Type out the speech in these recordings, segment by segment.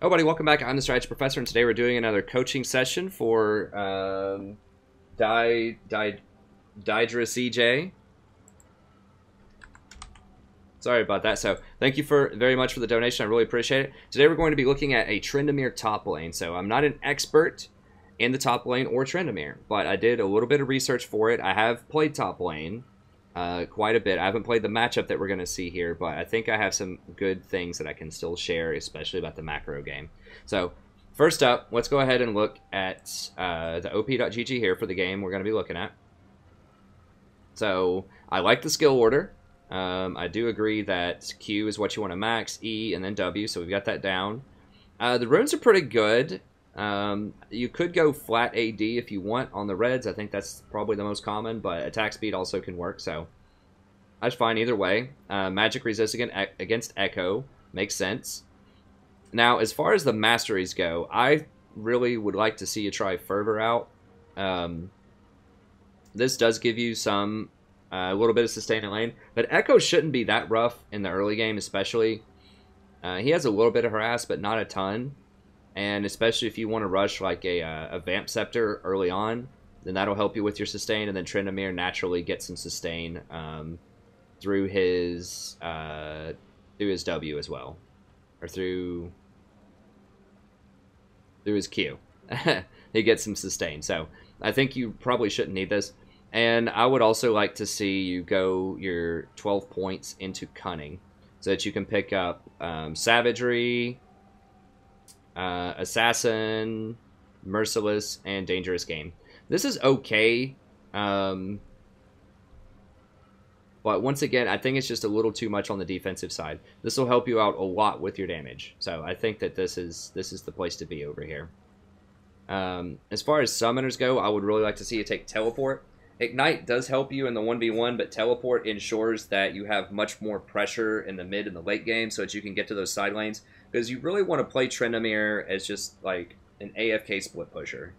Oh, buddy, welcome back. I'm the Strategy Professor, and today we're doing another coaching session for Didra CJ. Sorry about that. So thank you very much for the donation. I really appreciate it. Today we're going to be looking at a Tryndamere top lane. So I'm not an expert in the top lane or Tryndamere, but I did a little bit of research for it. I have played top lane quite a bit. I haven't played the matchup that we're going to see here, but I think I have some good things that I can still share, especially about the macro game. So first up, let's go ahead and look at the op.gg here for the game we're going to be looking at. So I like the skill order. I do agree that Q is what you want to max, E, and then W, so we've got that down. The runes are pretty good. You could go flat AD if you want on the reds. I think that's probably the most common, but attack speed also can work, so that's fine either way. Magic resist against Echo makes sense. Now, as far as the masteries go, I really would like to see you try Fervor out. This does give you some a little bit of sustain in lane, but Echo shouldn't be that rough in the early game, especially. He has a little bit of harass, but not a ton. And especially if you want to rush like a Vamp Scepter early on, then that'll help you with your sustain. And then Tryndamere naturally gets some sustain through his W as well, or through his Q. He gets some sustain. So I think you probably shouldn't need this. And I would also like to see you go your 12 points into Cunning, so that you can pick up Savagery, Assassin, Merciless, and Dangerous Game. This is okay, but once again, I think it's just a little too much on the defensive side. This will help you out a lot with your damage, so I think that this is the place to be over here. As far as summoners go, I would really like to see you take Teleport. Ignite does help you in the 1v1, but Teleport ensures that you have much more pressure in the mid and the late game so that you can get to those side lanes. Because you really want to play Tryndamere as just like an AFK split pusher.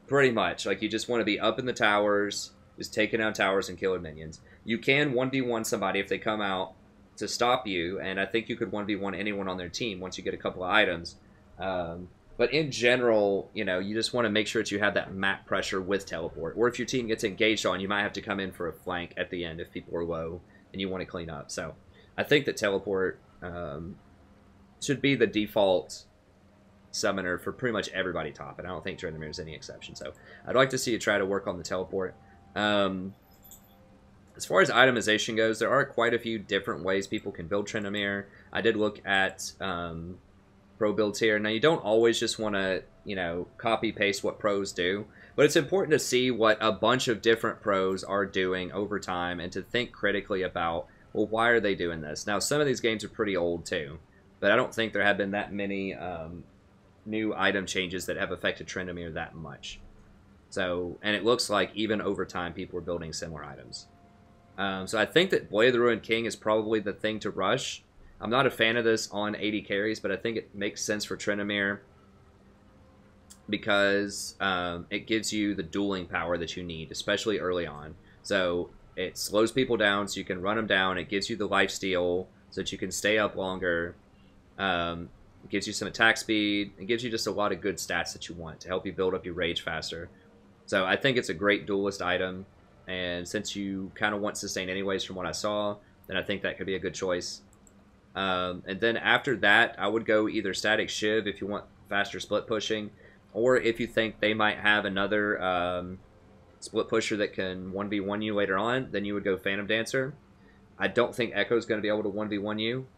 Pretty much. Like you just want to be up in the towers, just taking down towers and killing minions. You can 1v1 somebody if they come out to stop you, and I think you could 1v1 anyone on their team once you get a couple of items. But in general, you know, you just want to make sure that you have that map pressure with Teleport. Or if your team gets engaged on, you might have to come in for a flank at the end if people are low and you want to clean up. So I think that Teleport should be the default summoner for pretty much everybody top. And I don't think Tryndamere is any exception. So I'd like to see you try to work on the Teleport. As far as itemization goes, there are quite a few different ways people can build Tryndamere. I did look at pro builds here. Now, you don't always just want to, you know, copy paste what pros do, but it's important to see what a bunch of different pros are doing over time and to think critically about, well, why are they doing this? Now, some of these games are pretty old too, but I don't think there have been that many new item changes that have affected Tryndamere that much. So, and it looks like even over time, people are building similar items. So I think that Blade of the Ruined King is probably the thing to rush. I'm not a fan of this on 80 carries, but I think it makes sense for Tryndamere because it gives you the dueling power that you need, especially early on. So it slows people down so you can run them down. It gives you the lifesteal so that you can stay up longer. It gives you some attack speed. It gives you just a lot of good stats that you want to help you build up your rage faster. So I think it's a great duelist item. And since you kind of want sustain anyways from what I saw, then I think that could be a good choice. And then after that, I would go either Static Shiv if you want faster split pushing, or if you think they might have another split pusher that can 1v1 you later on, then you would go Phantom Dancer. I don't think Echo's going to be able to 1v1 you,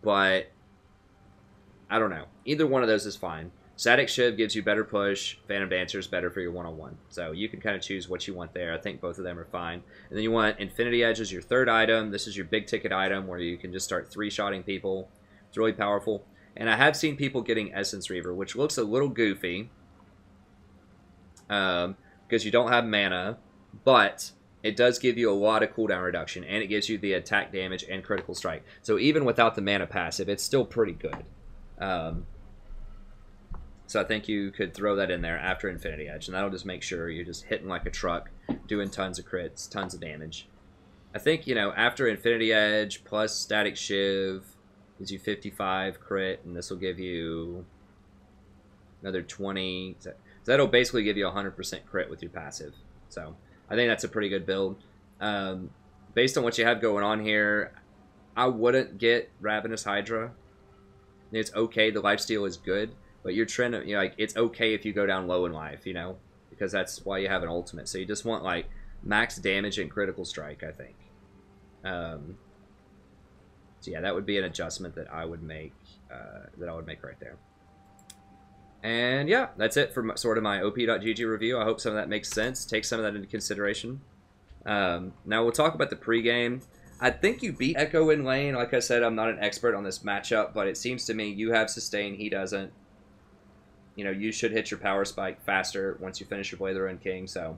but I don't know. Either one of those is fine. Static Shiv gives you better push. Phantom Dancer is better for your one-on-one. So you can kind of choose what you want there. I think both of them are fine. And then you want Infinity Edge as your third item. This is your big ticket item where you can just start three-shotting people. It's really powerful. And I have seen people getting Essence Reaver, which looks a little goofy because you don't have mana, but it does give you a lot of cooldown reduction, and it gives you the attack damage and critical strike. So even without the mana passive, it's still pretty good. So I think you could throw that in there after Infinity Edge, and that'll just make sure you're just hitting like a truck, doing tons of crits, tons of damage. I think, you know, after Infinity Edge plus Static Shiv, Gives you 55 crit, and this will give you another 20. So that'll basically give you 100% crit with your passive. So I think that's a pretty good build. Based on what you have going on here, I wouldn't get Ravenous Hydra. It's okay. The lifesteal is good, but you're trying to, like, it's okay if you go down low in life, because that's why you have an ultimate. So you just want like max damage and critical strike, I think. So yeah, that would be an adjustment that I would make. Right there. And yeah, that's it for sort of my OP.GG review. I hope some of that makes sense. Take some of that into consideration. Now we'll talk about the pregame. I think you beat Echo in lane. Like I said, I'm not an expert on this matchup, but it seems to me you have sustain, he doesn't. You should hit your power spike faster once you finish your Blade of the Ruined King, so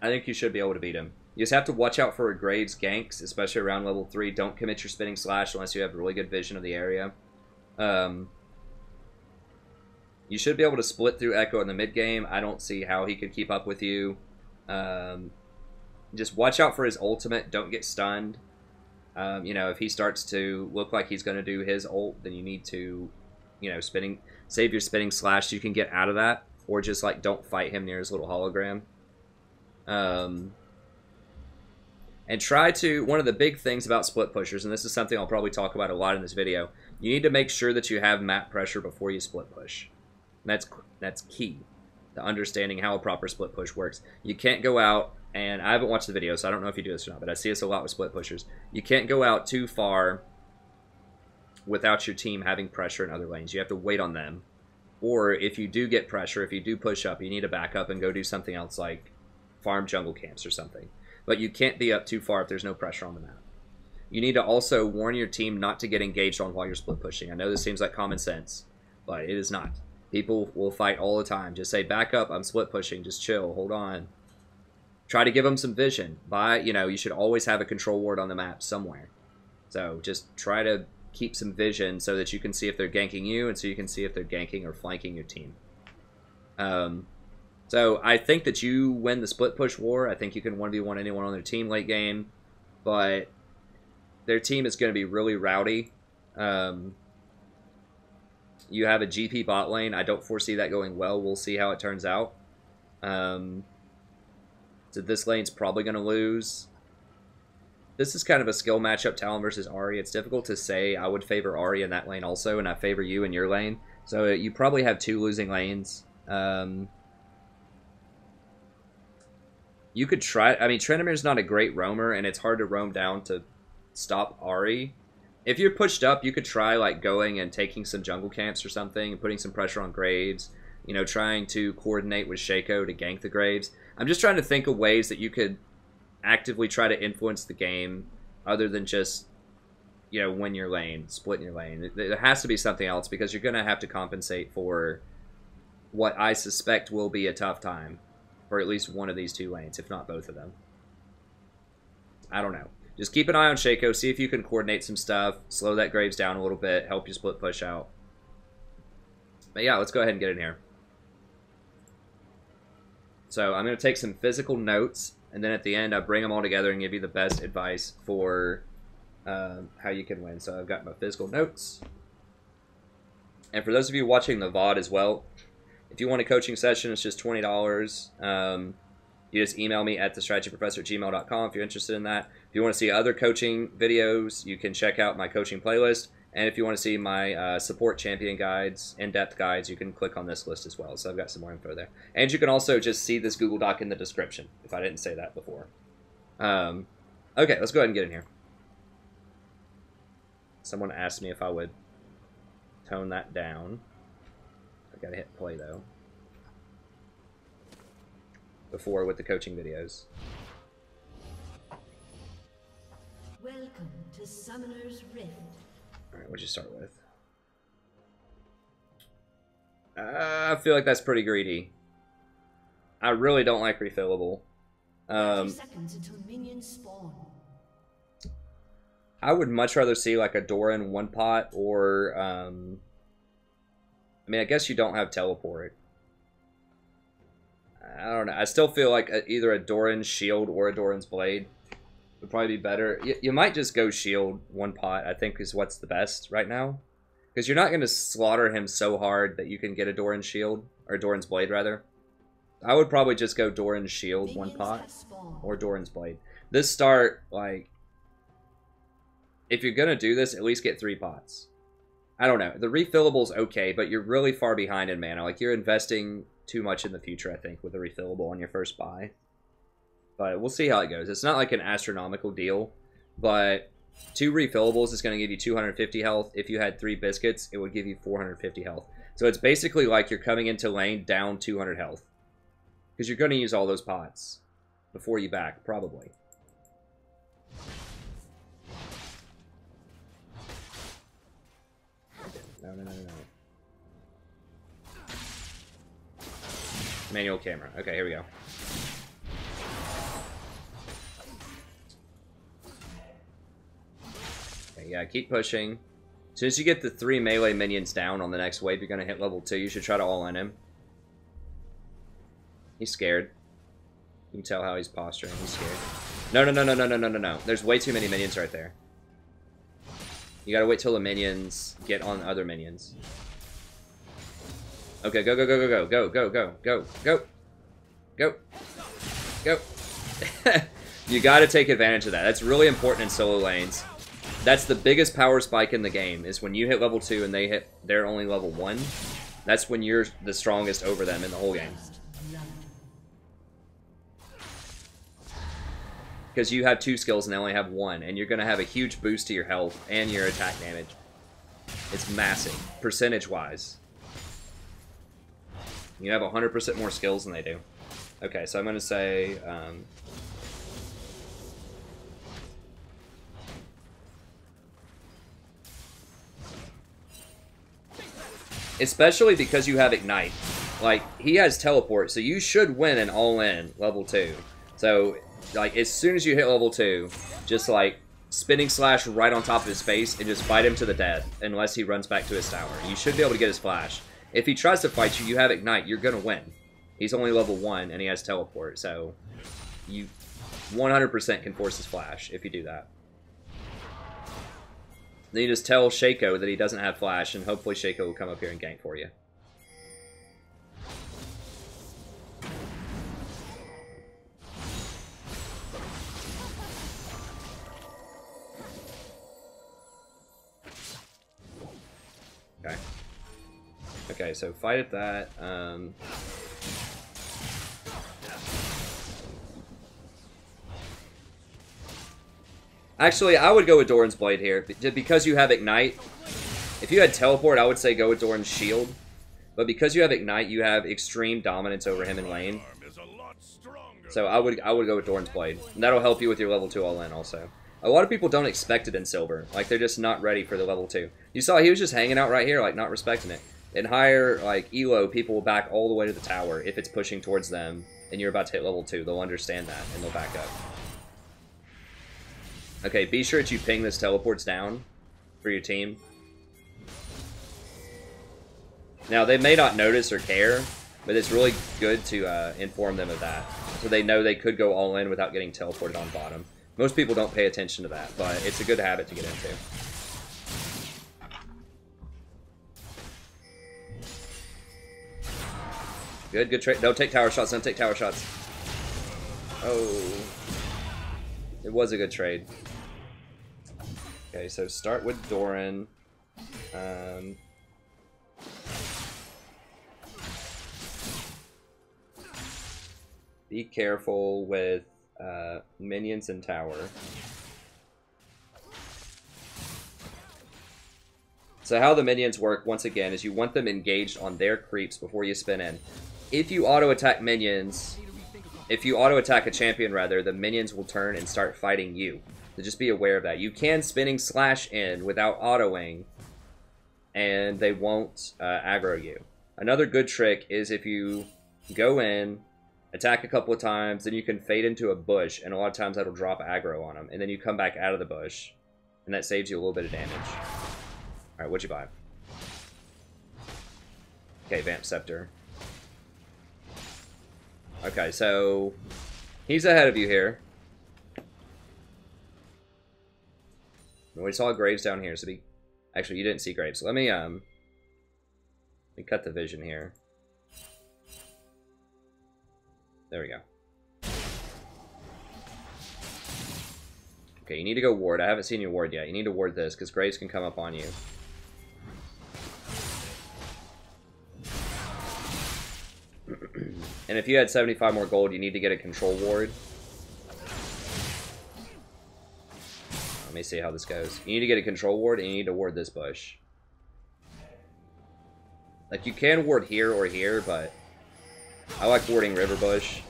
I think you should be able to beat him. You just have to watch out for Graves ganks, especially around level 3. Don't commit your Spinning Slash unless you have really good vision of the area. You should be able to split through Echo in the mid game. I don't see how he could keep up with you. Just watch out for his ultimate. Don't get stunned. If he starts to look like he's going to do his ult, then you need to, save your Spinning Slash so you can get out of that. Or just, like, don't fight him near his little hologram. And try to, one of the big things about split pushers, and this is something I'll probably talk about a lot in this video, you need to make sure that you have map pressure before you split push. And that's key to understanding how a proper split push works. You can't go out, and I haven't watched the video, so I don't know if you do this or not, but I see this a lot with split pushers. You can't go out too far without your team having pressure in other lanes. You have to wait on them. Or if you do get pressure, if you do push up, you need to back up and go do something else like farm jungle camps or something. But you can't be up too far if there's no pressure on the map. You need to also warn your team not to get engaged on while you're split pushing. I know this seems like common sense, but it is not. People will fight all the time. Just say, back up, I'm split pushing, just chill, hold on. Try to give them some vision. You should always have a control ward on the map somewhere. So just try to keep some vision so that you can see if they're ganking you and so you can see if they're ganking or flanking your team. So I think that you win the split push war. I think you can 1v1 anyone on their team late game, but their team is going to be really rowdy. You have a GP bot lane. I don't foresee that going well. We'll see how it turns out. So this lane's probably going to lose. This is kind of a skill matchup, Talon versus Ahri. It's difficult to say. I would favor Ahri in that lane also, and I favor you in your lane. So you probably have 2 losing lanes. You could try... I mean, Tryndamere's not a great roamer, and it's hard to roam down to stop Ahri. If you're pushed up, you could try like going and taking some jungle camps or something, and putting some pressure on Graves. Trying to coordinate with Shaco to gank the Graves. I'm just trying to think of ways that you could actively try to influence the game other than just, win your lane, split your lane. There has to be something else because you're going to have to compensate for what I suspect will be a tough time for at least one of these 2 lanes, if not both of them. I don't know. Just keep an eye on Shaco, see if you can coordinate some stuff, slow that Graves down a little bit, help you split push out. But yeah, let's go ahead and get in here. So I'm going to take some physical notes, and then at the end I bring them all together and give you the best advice for how you can win. So I've got my physical notes. And for those of you watching the VOD as well, if you want a coaching session, it's just $20. You just email me at thestrategyprofessor@gmail.com if you're interested in that. If you want to see other coaching videos, you can check out my coaching playlist. And if you want to see my support champion guides, in-depth guides, you can click on this list as well. So I've got some more info there. And you can also just see this Google Doc in the description, if I didn't say that before. Okay, let's go ahead and get in here. Someone asked me if I would tone that down. I gotta hit play, though. Before with the coaching videos. Welcome to Summoner's Rift. Alright, what'd you start with? I feel like that's pretty greedy. I really don't like refillable. 30 seconds until minions spawn. I would much rather see like a Doran 1 pot or I mean, I guess you don't have teleport. I don't know. I still feel like either a Doran's shield or a Doran's blade would probably be better. You might just go shield one pot, I think is what's the best right now. Because you're not going to slaughter him so hard that you can get a Doran's shield, or Doran's blade rather. I would probably just go Doran's shield one pot, or Doran's blade. This start, like, if you're going to do this, at least get 3 pots. I don't know. The refillable's okay, but you're really far behind in mana. Like, you're investing too much in the future, I think, with a refillable on your first buy. But we'll see how it goes. It's not like an astronomical deal, but 2 refillables is going to give you 250 health. If you had 3 biscuits, it would give you 450 health. So it's basically like you're coming into lane down 200 health. Because you're going to use all those pots before you back, probably. No. Manual camera. Okay, here we go. Okay, yeah, keep pushing. As soon as you get the 3 melee minions down on the next wave, you're going to hit level 2. You should try to all-in him. He's scared. You can tell how he's posturing. He's scared. No. There's way too many minions right there. You gotta wait till the minions get on other minions. Okay, go. You gotta take advantage of that. That's really important in solo lanes. That's the biggest power spike in the game, is when you hit level 2 and they're only level 1. That's when you're the strongest over them in the whole game. Because you have 2 skills and they only have 1, and you're going to have a huge boost to your health and your attack damage. It's massive, percentage-wise. You have 100% more skills than they do. Okay, so I'm going to say... especially because you have Ignite. Like, he has Teleport, so you should win an all-in level 2. So... like, as soon as you hit level 2, just, like, spinning slash right on top of his face and just fight him to the death, unless he runs back to his tower. You should be able to get his flash. If he tries to fight you, you have Ignite, you're gonna win. He's only level 1, and he has Teleport, so you 100% can force his flash if you do that. Then you just tell Shaco that he doesn't have flash, and hopefully Shaco will come up here and gank for you. Okay. Okay, so fight at that. Actually, I would go with Doran's Blade here. Because you have Ignite. If you had Teleport, I would say go with Doran's Shield. But because you have Ignite, you have extreme dominance over him in lane. So I would go with Doran's Blade. And that'll help you with your level 2 all-in also. A lot of people don't expect it in Silver. Like, they're just not ready for the level 2. You saw he was just hanging out right here, like, not respecting it. In higher, like, Elo, people will back all the way to the tower if it's pushing towards them, and you're about to hit level 2. They'll understand that, and they'll back up. Okay, be sure that you ping this teleports down for your team. Now, they may not notice or care, but it's really good to inform them of that. So they know they could go all in without getting teleported on bottom. Most people don't pay attention to that, but it's a good habit to get into. Good trade. Don't take tower shots, don't take tower shots. Oh. It was a good trade. Okay, so start with Doran. Be careful with minions and tower. So how the minions work, once again, is you want them engaged on their creeps before you spin in. If you auto-attack minions, if you auto-attack a champion, rather, the minions will turn and start fighting you. So just be aware of that. You can spinning slash in without autoing, and they won't aggro you. Another good trick is if you go in, attack a couple of times, then you can fade into a bush, and a lot of times that'll drop aggro on them, and then you come back out of the bush, and that saves you a little bit of damage. Alright, what'd you buy? Okay, Vamp Scepter. Okay, so he's ahead of you here. We saw Graves down here, so actually, you didn't see Graves. So let me cut the vision here. There we go. Okay, you need to go ward. I haven't seen your ward yet. You need to ward this, because Graves can come up on you. And if you had 75 more gold, you need to get a control ward. Let me see how this goes. You need to get a control ward, and you need to ward this bush. Like, you can ward here or here, but I like warding River Bush.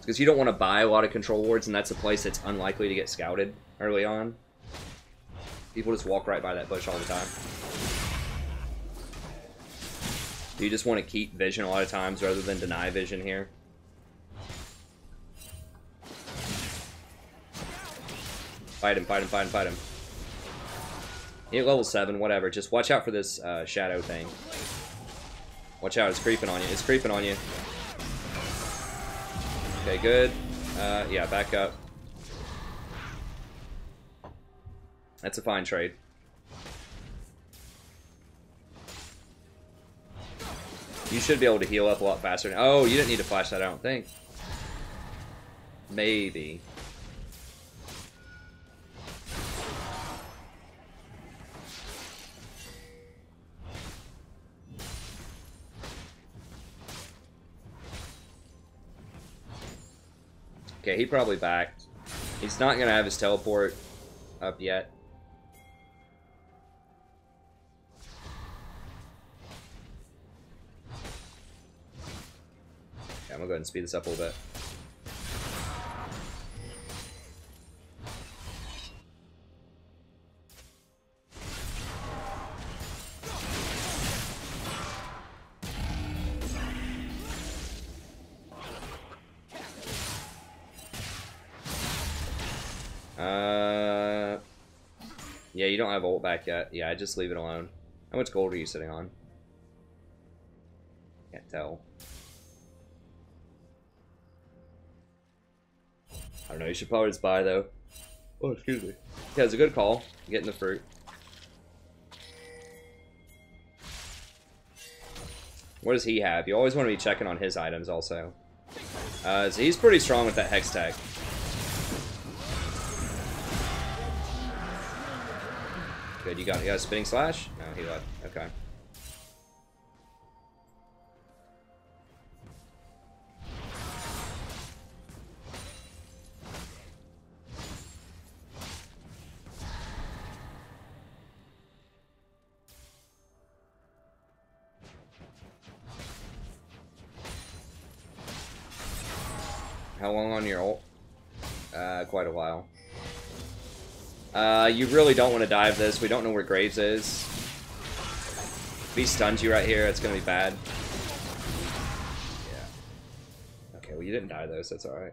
Because you don't want to buy a lot of control wards, and that's a place that's unlikely to get scouted early on. People just walk right by that bush all the time. You just want to keep vision a lot of times rather than deny vision here. Fight him, fight him, fight him, fight him. He at level 7, whatever. Just watch out for this shadow thing. Watch out, it's creeping on you. It's creeping on you. Okay, good. Yeah, back up. That's a fine trade. You should be able to heal up a lot faster. Oh, you didn't need to flash that, I don't think. Maybe. Okay, he probably backed. He's not going to have his teleport up yet. Okay, I'm going to go ahead and speed this up a little bit. Yeah, you don't have ult back yet. Yeah, just leave it alone. How much gold are you sitting on? Can't tell. I don't know, you should probably just buy though. Oh, excuse me. Yeah, it's a good call. Getting the fruit. What does he have? You always want to be checking on his items also. So he's pretty strong with that Hex Tech. Good, you got a spinning slash? No, he left. Okay. How long on your ult? Quite a while. You really don't want to dive this. We don't know where Graves is. If he stuns you right here, it's going to be bad. Yeah. Okay, well you didn't die though, so that's alright.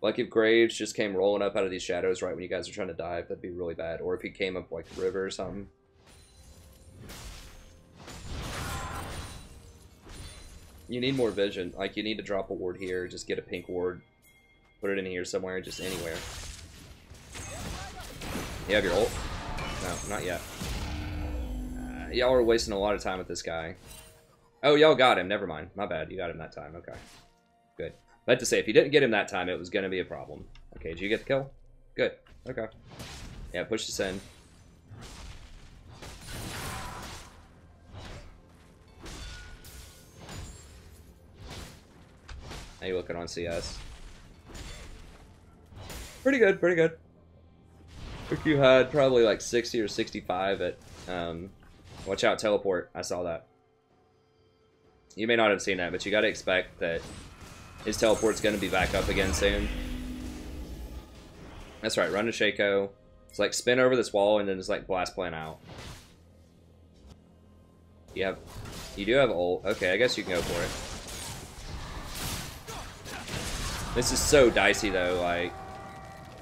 Like if Graves just came rolling up out of these shadows right when you guys are trying to dive, that'd be really bad. Or if he came up like a river or something. You need more vision. Like you need to drop a ward here, just get a pink ward. Put it in here somewhere, just anywhere. You have your ult? No, not yet. Y'all are wasting a lot of time with this guy. Oh, y'all got him. Never mind. My bad. You got him that time. Okay. Good. I had to say, if you didn't get him that time, it was going to be a problem. Okay, did you get the kill? Good. Okay. Yeah, push this in. How you looking on CS? Pretty good, pretty good. I think you had probably like 60 or 65 at, watch out, teleport. I saw that. You may not have seen that, but you got to expect that his teleport's going to be back up again soon. That's right, run to Shaco. It's like spin over this wall and then just like blast plan out. You do have ult. Okay, I guess you can go for it. This is so dicey though, like,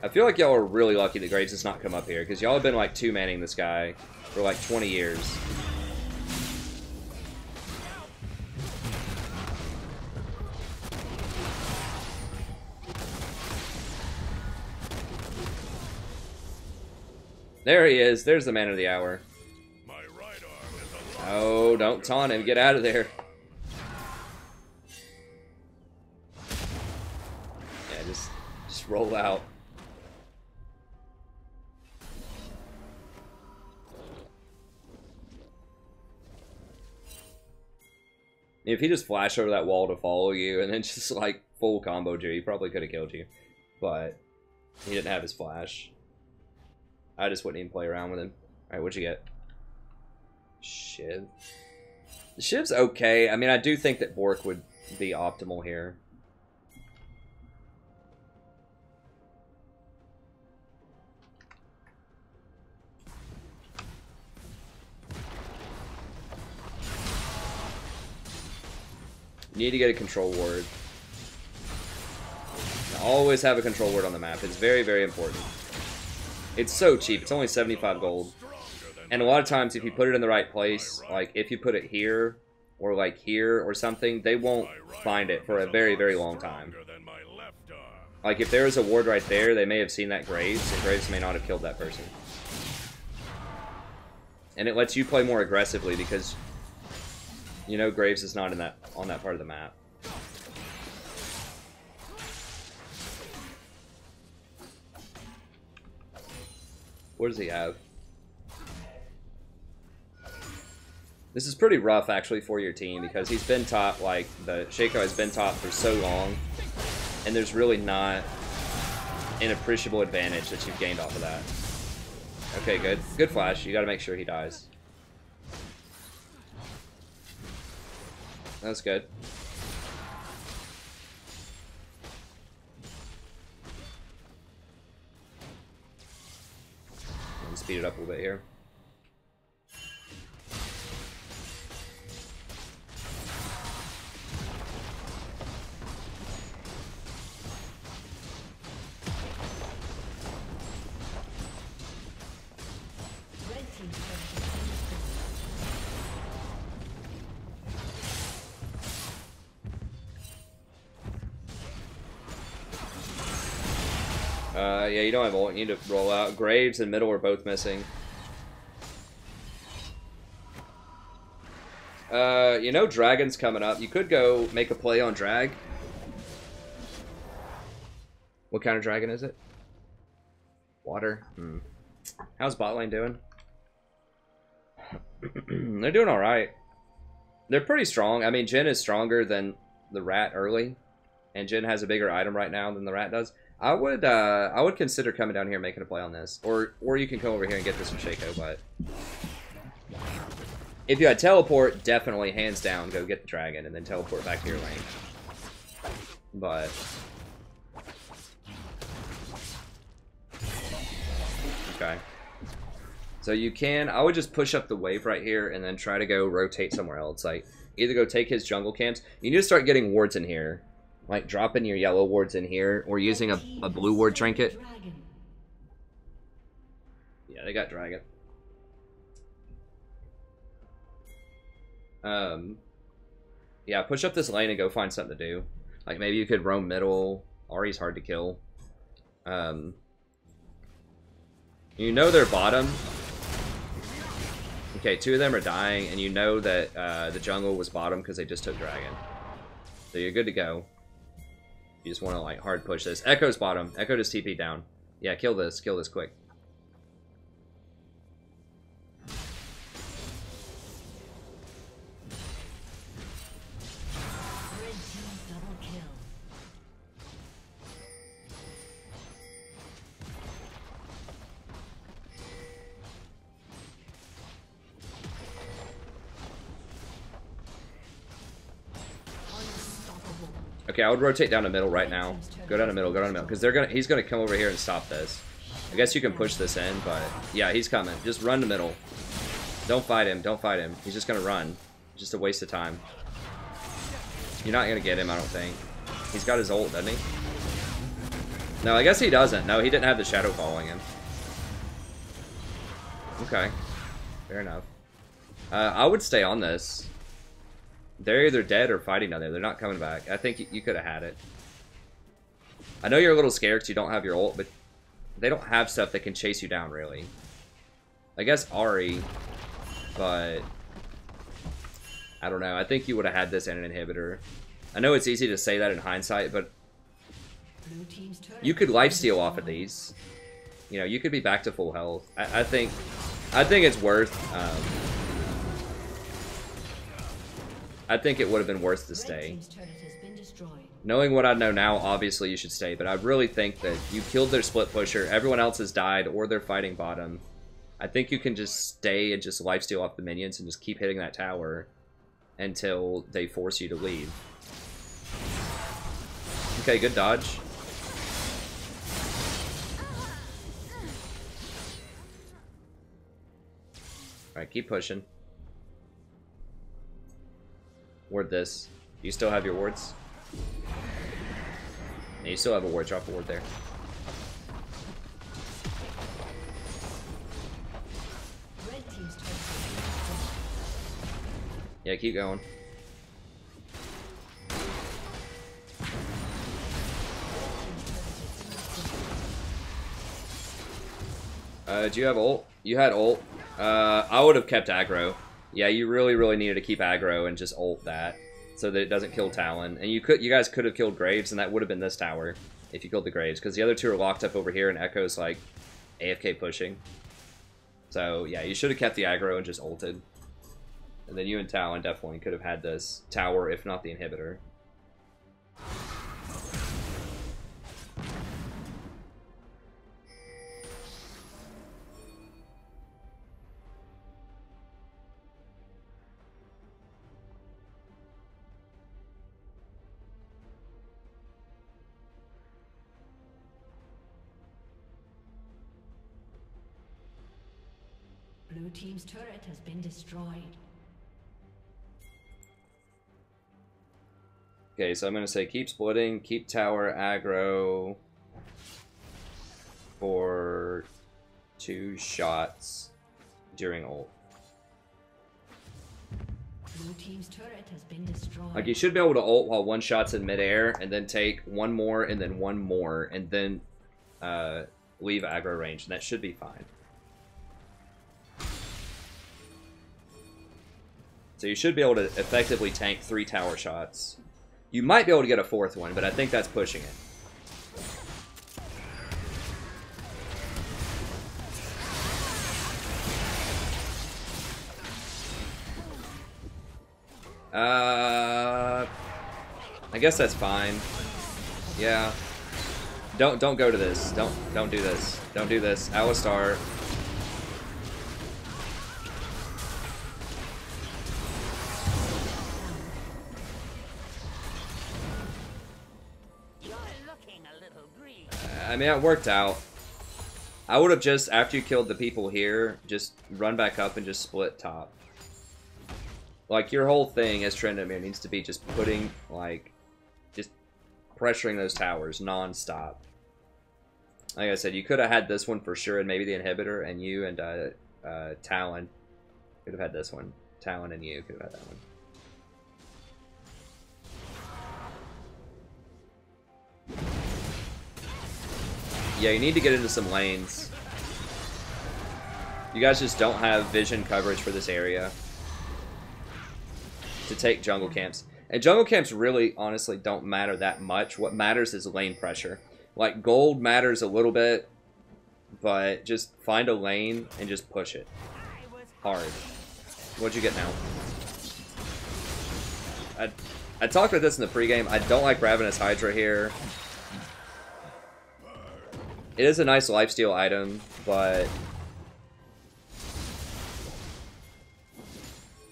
I feel like y'all are really lucky that Graves has not come up here, because y'all have been like two-manning this guy for like 20 years. There he is. There's the man of the hour. Oh, don't taunt him. Get out of there. Yeah, just roll out. If he just flashed over that wall to follow you and then just like full comboed you, he probably could have killed you. But he didn't have his flash. I just wouldn't even play around with him. Alright, what'd you get? Shiv. The Shiv's okay. I mean, I do think that Bork would be optimal here. You need to get a control ward. Always have a control word on the map. It's very, very important. It's so cheap. It's only 75 gold. And a lot of times, if you put it in the right place, like if you put it here, or like here, or something, they won't find it for a very, very long time. Like if there was a ward right there, they may have seen that Graves, and Graves may not have killed that person. And it lets you play more aggressively because, you know, Graves is not in that on that part of the map. What does he have? This is pretty rough, actually, for your team, because he's been top, like, the Shaco has been top for so long, and there's really not an appreciable advantage that you've gained off of that. Okay, good. Good flash. You gotta make sure he dies. That's good. Speed it up a little bit here. Yeah, you don't have ult. You need to roll out. Graves and middle are both missing. You know Dragon's coming up. You could go make a play on Drag. What kind of dragon is it? Water. How's bot lane doing? They're doing alright. They're pretty strong. I mean, Jhin is stronger than the Rat early. And Jhin has a bigger item right now than the Rat does. I would consider coming down here and making a play on this. Or you can come over here and get this from Shaco, but if you had teleport, definitely hands down go get the dragon and then teleport back to your lane. But okay. So you can, I would just push up the wave right here and then try to go rotate somewhere else. Like either go take his jungle camps. You need to start getting wards in here. Like dropping your yellow wards in here, or using a blue ward trinket. Yeah, they got dragon. Yeah, push up this lane and go find something to do. Like maybe you could roam middle. Ahri's hard to kill. You know they're bottom. Okay, 2 of them are dying, and you know that the jungle was bottom because they just took dragon. So you're good to go. You just want to like hard push this. Echo's bottom. Echo just TP down. Yeah, kill this quick. Okay, I would rotate down the middle right now. Go down the middle, because he's gonna come over here and stop this. I guess you can push this in, but yeah, he's coming. Just run the middle. Don't fight him, He's just gonna run. Just a waste of time. You're not gonna get him, I don't think. He's got his ult, doesn't he? No, I guess he doesn't. No, he didn't have the shadow following him. Okay, fair enough. I would stay on this. They're either dead or fighting down there. They're not coming back. I think you could have had it. I know you're a little scared because you don't have your ult, but they don't have stuff that can chase you down, really. I guess Ari, but I don't know. I think you would have had this and an inhibitor. I know it's easy to say that in hindsight, but you could lifesteal off of these. You know, you could be back to full health. I think it's worth. I think it would have been worth to stay. Knowing what I know now, obviously you should stay, but I really think that you killed their split pusher, everyone else has died, or they're fighting bottom. I think you can just stay and just lifesteal off the minions and just keep hitting that tower until they force you to leave. Okay, good dodge. Alright, keep pushing. Ward this. Do you still have your wards? Yeah, you still have a ward. Drop a ward there. Yeah, keep going. Do you have ult? You had ult. I would have kept aggro. Yeah, you really needed to keep aggro and just ult that so that it doesn't kill Talon. And you guys could have killed Graves, and that would have been this tower if you killed the Graves, because the other two are locked up over here, and Echo's like AFK pushing. So yeah, you should have kept the aggro and just ulted. And then you and Talon definitely could have had this tower, if not the inhibitor. Blue team's turret has been destroyed. Okay, so I'm going to say keep splitting, keep tower aggro for 2 shots during ult. Blue team's turret has been destroyed. Like, you should be able to ult while 1 shot's in midair, and then take 1 more, and then 1 more, and then leave aggro range, and that should be fine. So you should be able to effectively tank 3 tower shots. You might be able to get a 4th one, but I think that's pushing it. I guess that's fine. Yeah. Don't go to this. Don't do this. Don't do this. Alistar. I mean, it worked out. I would have just, after you killed the people here, just run back up and just split top. Like, your whole thing as Tryn needs to be just putting, like, just pressuring those towers non-stop. Like I said, you could have had this one for sure, and maybe the inhibitor, and you and Talon could have had this one. Talon and you could have had that one. Yeah, you need to get into some lanes. You guys just don't have vision coverage for this area to take jungle camps. And jungle camps really, honestly, don't matter that much. What matters is lane pressure. Like, gold matters a little bit, but just find a lane and just push it hard. What'd you get now? I talked about this in the pregame. I don't like Ravenous Hydra here. It is a nice lifesteal item, but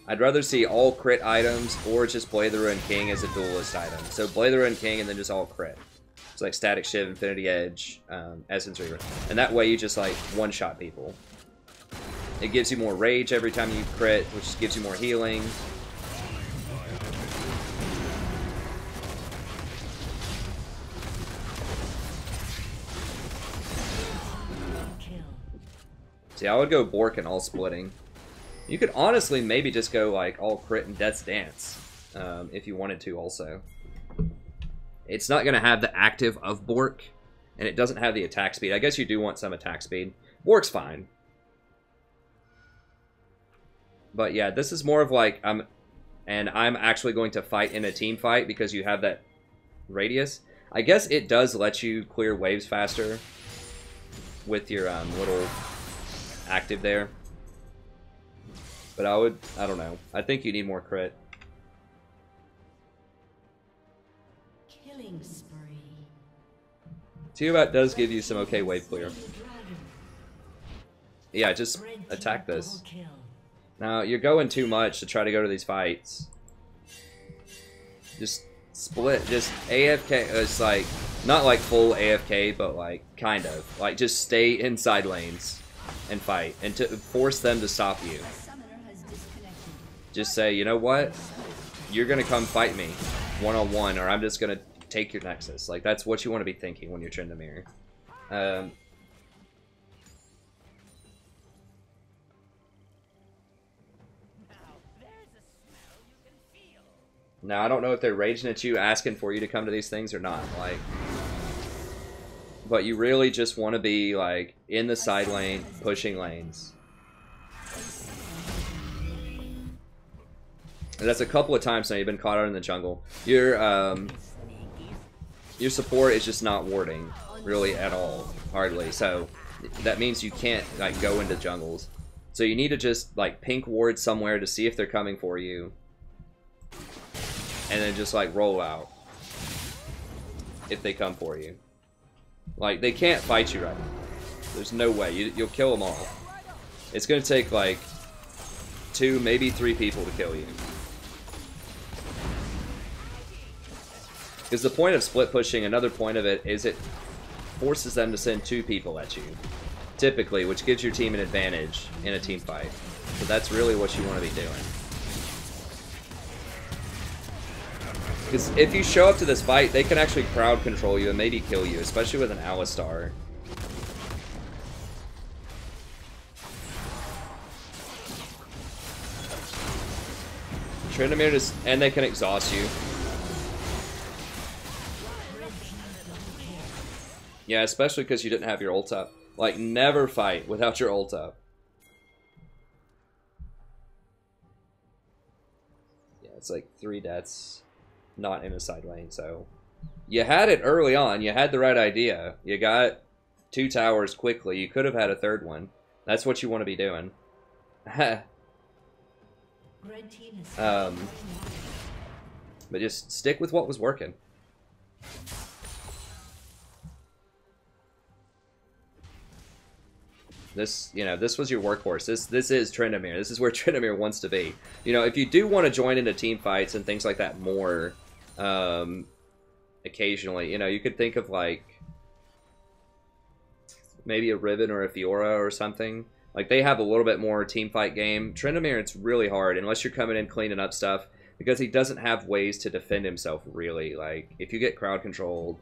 I'd rather see all crit items or just Blade the Ruined King as a duelist item. So Blade the Ruined King and then just all crit. It's like Static Shiv, Infinity Edge, Essence Reaver. And that way you just like one-shot people. It gives you more rage every time you crit, which gives you more healing. See, I would go Bork and all splitting. You could honestly maybe just go like all crit and Death's Dance if you wanted to also. It's not going to have the active of Bork, and it doesn't have the attack speed. I guess you do want some attack speed. Bork's fine. But yeah, this is more of like I'm actually going to fight in a team fight because you have that radius. I guess it does let you clear waves faster with your little active there. But I don't know. I think you need more crit. Killing spree. Tiamat does give you some okay wave clear. Yeah, just attack this. Now, you're going too much to try to go to these fights. Just split, just AFK, it's like, not like full AFK, but like, kind of. Like, just stay inside lanes and fight, and to force them to stop you. Just say, you know what? You're gonna come fight me one-on-one, or I'm just gonna take your Nexus. Like, that's what you want to be thinking when you're Tryndamere. Now, I don't know if they're raging at you, asking for you to come to these things or not. Like, but you really just want to be, like, in the side lane, pushing lanes. And that's a couple of times now you've been caught out in the jungle. Your support is just not warding, really, at all, hardly. So, that means you can't, like, go into jungles. So you need to just, like, pink ward somewhere to see if they're coming for you. And then just, like, roll out. If they come for you. Like, they can't fight you right now. There's no way. You'll kill them all. It's going to take, like, 2, maybe 3 people to kill you. Because the point of split pushing, another point of it, is it forces them to send 2 people at you. Typically, which gives your team an advantage in a team fight. So that's really what you want to be doing. Because if you show up to this fight, they can actually crowd control you and maybe kill you, especially with an Alistar. Tryndamere just, and they can exhaust you. Yeah, especially because you didn't have your ult up. Like, never fight without your ult up. Yeah, it's like 3 deaths. Not in a side lane, so you had it early on. You had the right idea. You got 2 towers quickly. You could have had a 3rd one. That's what you want to be doing. But just stick with what was working. This, you know, this was your workhorse. This is Tryndamere. This is where Tryndamere wants to be. You know, if you do want to join into team fights and things like that more, occasionally, you know, you could think of like maybe a Riven or a Fiora or something. Like, they have a little bit more team fight game. Tryndamere, it's really hard unless you're coming in cleaning up stuff, because he doesn't have ways to defend himself, really. Like, if you get crowd controlled,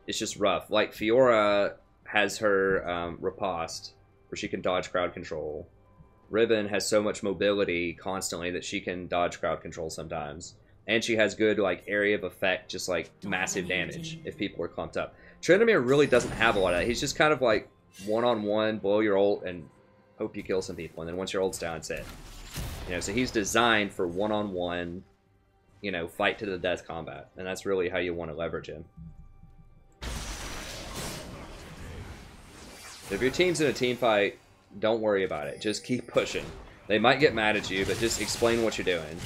it's just rough. Like, Fiora has her riposte, where she can dodge crowd control. Riven has so much mobility constantly that she can dodge crowd control sometimes. And she has good, like, area of effect, just, like, massive damage if people are clumped up. Tryndamere really doesn't have a lot of that. He's just kind of, like, one-on-one, blow your ult, and hope you kill some people. And then once your ult's down, it's it. You know, so he's designed for one-on-one, you know, fight to the death combat. And that's really how you want to leverage him. If your team's in a team fight, don't worry about it. Just keep pushing. They might get mad at you, but just explain what you're doing.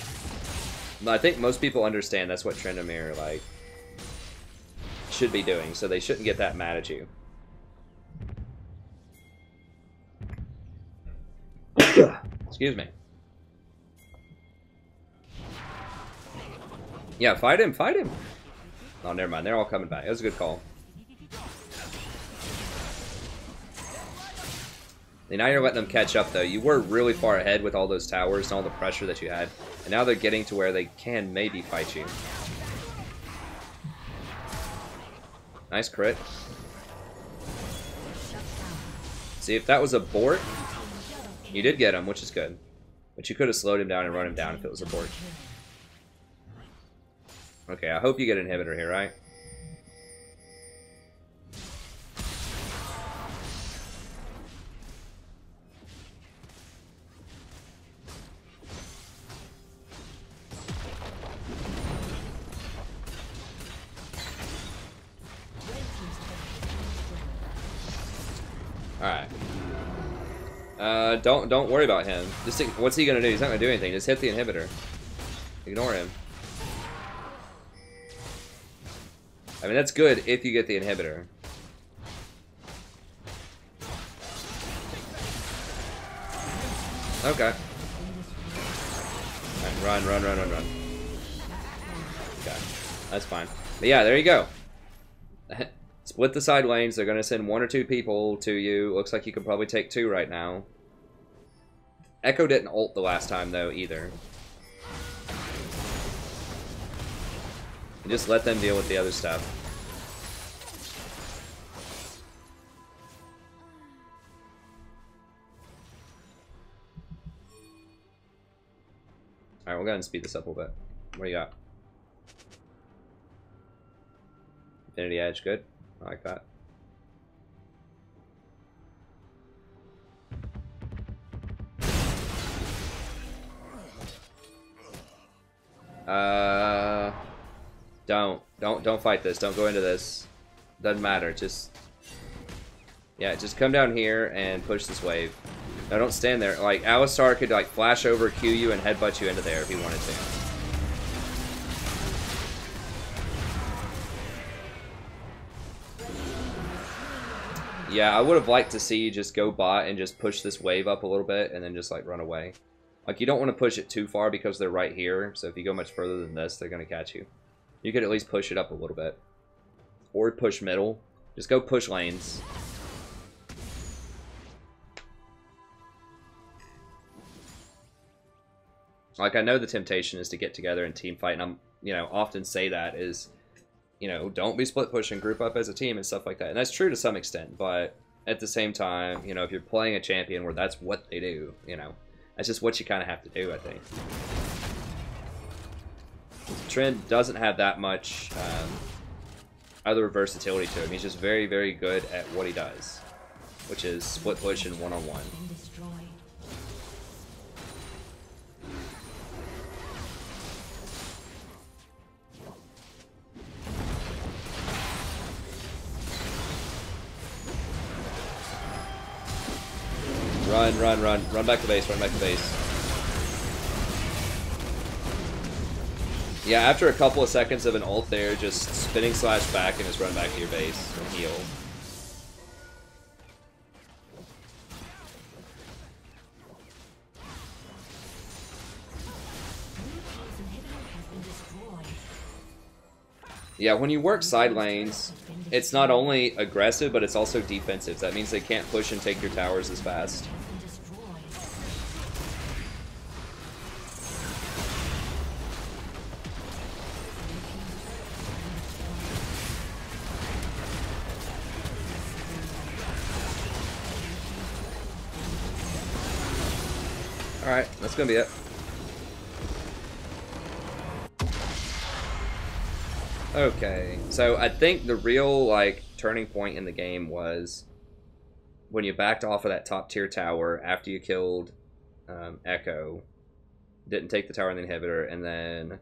I think most people understand that's what Tryndamere, like, should be doing, so they shouldn't get that mad at you. Excuse me. Yeah, fight him, fight him! Oh, never mind, they're all coming back. That was a good call. And now you're letting them catch up, though. You were really far ahead with all those towers and all the pressure that you had. And now they're getting to where they can maybe fight you. Nice crit. See, if that was a Bork, you did get him, which is good. But you could have slowed him down and run him down if it was a Bork. Okay, I hope you get an inhibitor here, right? Alright. Don't worry about him. Just what's he gonna do? He's not gonna do anything. Just hit the inhibitor. Ignore him. I mean, that's good if you get the inhibitor. Okay. Right, run. Okay. That's fine. But yeah, there you go. Split the side lanes. They're going to send 1 or 2 people to you. Looks like you could probably take 2 right now. Echo didn't ult the last time, though, either. You just let them deal with the other stuff. Alright, we'll go ahead and speed this up a little bit. What do you got? Infinity Edge, good. I like that. Don't fight this. Don't go into this. Doesn't matter. Just come down here and push this wave. No, don't stand there. Like, Alistar could, like, flash over, Q you, and headbutt you into there if he wanted to. Yeah, I would have liked to see you just go bot and just push this wave up a little bit and then just, like, run away. Like, you don't want to push it too far because they're right here, so if you go much further than this, they're going to catch you. You could at least push it up a little bit. Or push middle. Just go push lanes. Like, I know the temptation is to get together and team fight, and I'm, you know, often say that is, you know, don't be split pushing, group up as a team and stuff like that. And that's true to some extent, but at the same time, you know, if you're playing a champion where that's what they do, you know, that's just what you kind of have to do, I think. Tryn doesn't have that much other versatility to him. He's just very, very good at what he does, which is split push and one-on-one. Run back to base, Yeah, after a couple of seconds of an ult there, just spinning slash back and just run back to your base and heal. Yeah, when you work side lanes, it's not only aggressive, but it's also defensive. That means they can't push and take your towers as fast. Alright, that's gonna be it. Okay, so I think the real, like, turning point in the game was when you backed off of that top tier tower after you killed Echo, didn't take the tower and the inhibitor, and then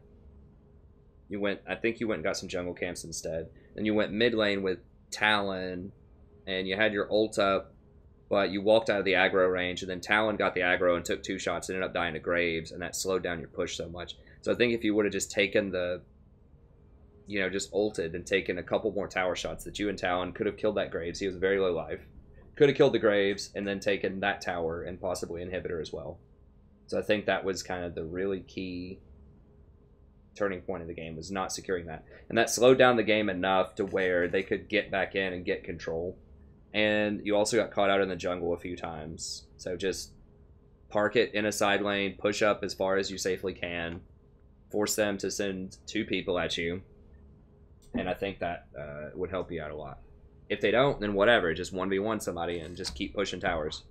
you went, I think you went and got some jungle camps instead. Then you went mid lane with Talon, and you had your ult up, but you walked out of the aggro range, and then Talon got the aggro and took 2 shots and ended up dying to Graves, and that slowed down your push so much. So I think if you would have just taken the, you know, just ulted and taken a couple more tower shots, that you and Talon could have killed that Graves. He was very low life. Could have killed the Graves and then taken that tower and possibly inhibitor as well. So I think that was kind of the really key turning point of the game, was not securing that. And that slowed down the game enough to where they could get back in and get control. And you also got caught out in the jungle a few times. So just park it in a side lane, push up as far as you safely can, force them to send 2 people at you. And I think that would help you out a lot. If they don't, then whatever. Just 1v1 somebody and just keep pushing towers.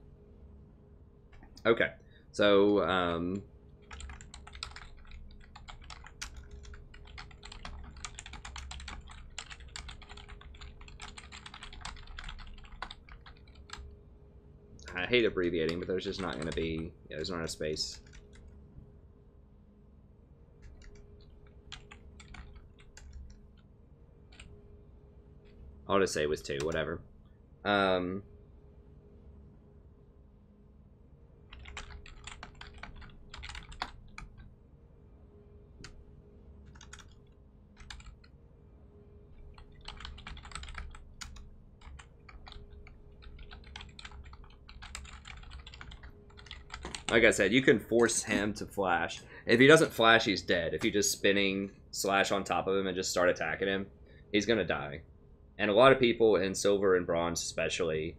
Okay. So, I hate abbreviating, but there's just not going to be, yeah, there's not enough space. I'll just say it was 2, whatever. Like I said, you can force him to flash. If he doesn't flash, he's dead. If you just spinning slash on top of him and just start attacking him, he's going to die. And a lot of people in silver and bronze especially,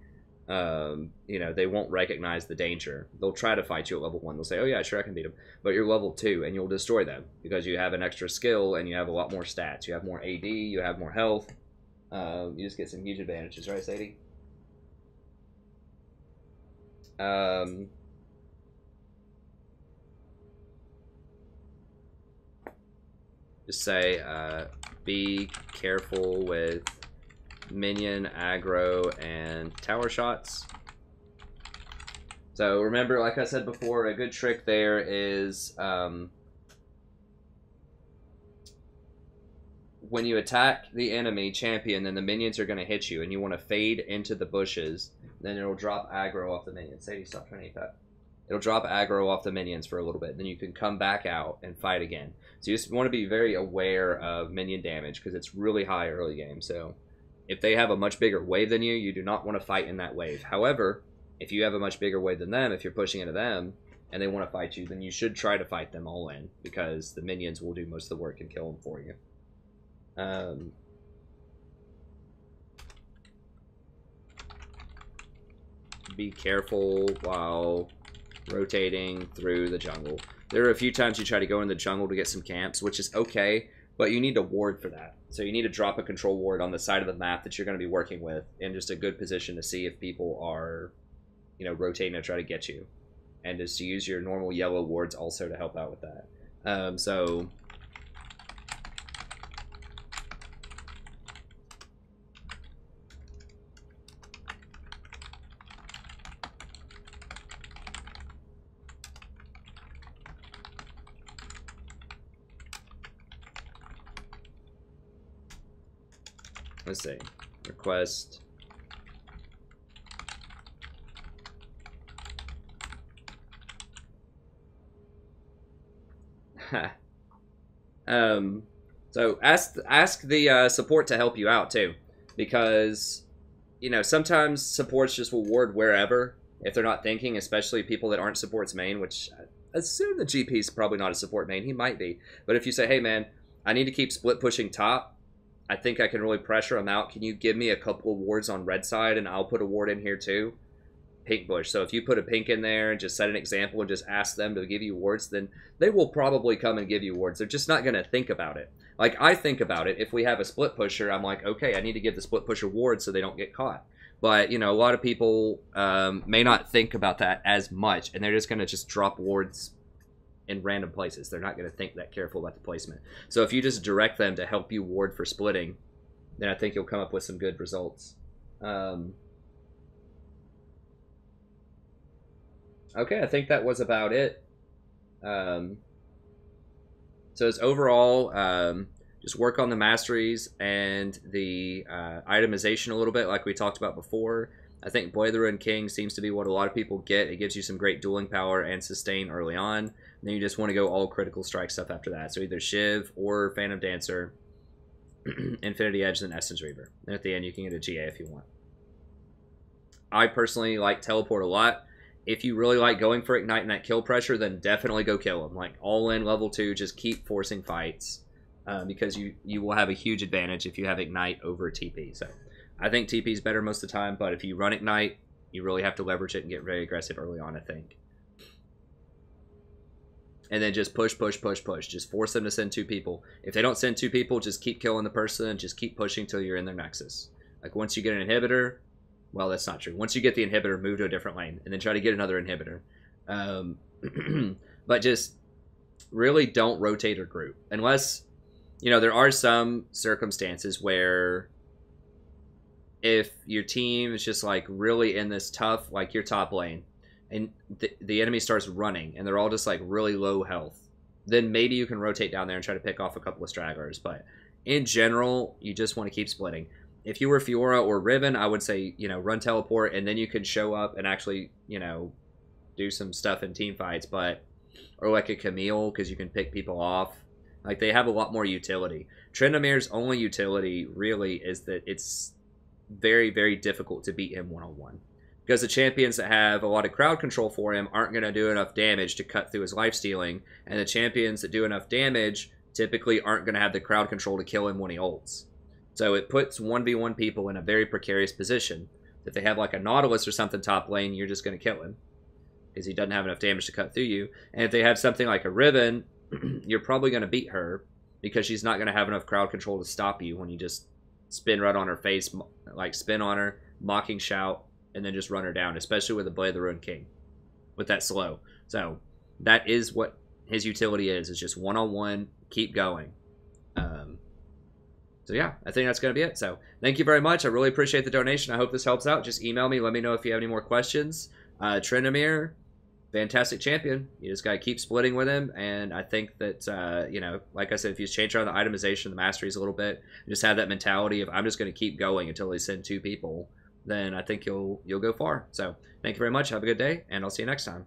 they won't recognize the danger. They'll try to fight you at level 1. They'll say, oh yeah, sure, I can beat him. But you're level 2 and you'll destroy them because you have an extra skill and you have a lot more stats. You have more AD, you have more health. You just get some huge advantages, right, Sadie? Just say, be careful with minion, aggro, and tower shots. So remember, like I said before, a good trick there is when you attack the enemy champion, then the minions are going to hit you, and you want to fade into the bushes. Then it'll drop aggro off the minions. Sadie, stop trying to eat that. It'll drop aggro off the minions for a little bit. Then you can come back out and fight again. So you just want to be very aware of minion damage because it's really high early game. So if they have a much bigger wave than you, you do not want to fight in that wave. However, if you have a much bigger wave than them, if you're pushing into them and they want to fight you, then you should try to fight them all in because the minions will do most of the work and kill them for you. Be careful while rotating through the jungle. There are a few times you try to go in the jungle to get some camps, which is okay, but you need a ward for that. So you need to drop a control ward on the side of the map that you're going to be working with in just a good position to see if people are, rotating to try to get you. And just to use your normal yellow wards also to help out with that. Let's see. Request. So ask the support to help you out too, because sometimes supports just will ward wherever if they're not thinking, especially people that aren't support's main, which I assume the GP is probably not a support main. He might be, but if you say, hey man, I need to keep split pushing top, I think I can really pressure him out. Can you give me a couple of wards on red side and I'll put a ward in here too? Pink bush. So if you put a pink in there and just set an example and just ask them to give you wards, then they will probably come and give you wards. They're just not going to think about it. Like I think about it. If we have a split pusher, I'm like, okay, I need to give the split pusher wards so they don't get caught. But, a lot of people may not think about that as much, and they're just going to just drop wards in random places. They're not going to think that careful about the placement. So if you just direct them to help you ward for splitting, then I think you'll come up with some good results. Okay, I think that was about it. So as overall, just work on the masteries and the itemization a little bit like we talked about before. I think Boiler and King seems to be what a lot of people get. It gives you some great dueling power and sustain early on. Then you just want to go all critical strike stuff after that. So either Shiv or Phantom Dancer, Infinity Edge, then Essence Reaver. And at the end you can get a GA if you want. I personally like Teleport a lot. If you really like going for Ignite and that kill pressure, then definitely go kill him. Like all in level 2, just keep forcing fights. Because you will have a huge advantage if you have Ignite over TP. So I think TP is better most of the time, but if you run Ignite, you really have to leverage it and get very aggressive early on, I think. And then just push, push, push, push. Just force them to send 2 people. If they don't send 2 people, just keep killing the person and just keep pushing till you're in their nexus. Like once you get an inhibitor, well, that's not true. Once you get the inhibitor, move to a different lane and then try to get another inhibitor. But just really don't rotate or group. Unless, there are some circumstances where if your team is just like really in this tough, like your top lane, and the enemy starts running and they're all just like really low health, then maybe you can rotate down there and try to pick off a couple of stragglers. But in general, you just want to keep splitting. If you were Fiora or Riven, I would say, run Teleport, and then you can show up and actually, do some stuff in team fights. Or like a Camille, because you can pick people off. Like, they have a lot more utility. Tryndamere's only utility, really, is that it's very, very difficult to beat him one-on-one. because the champions that have a lot of crowd control for him aren't going to do enough damage to cut through his lifestealing, and the champions that do enough damage typically aren't going to have the crowd control to kill him when he ults. So it puts 1v1 people in a very precarious position. If they have like a Nautilus or something top lane, you're just going to kill him because he doesn't have enough damage to cut through you. And if they have something like a Riven, you're probably going to beat her because she's not going to have enough crowd control to stop you when you just spin right on her face, like spin on her, mocking shout, and then just run her down, especially with the Blade of the Ruined King with that slow. So that is what his utility is just one-on-one, keep going. So yeah, I think that's going to be it. So thank you very much. I really appreciate the donation. I hope this helps out. Just email me. Let me know if you have any more questions. Tryn, fantastic champion. You just got to keep splitting with him. And I think that, you know, like I said, if you change around the itemization, the masteries a little bit, just have that mentality of I'm just going to keep going until they send 2 people, then I think you'll go far. So thank you very much. Have a good day, and I'll see you next time.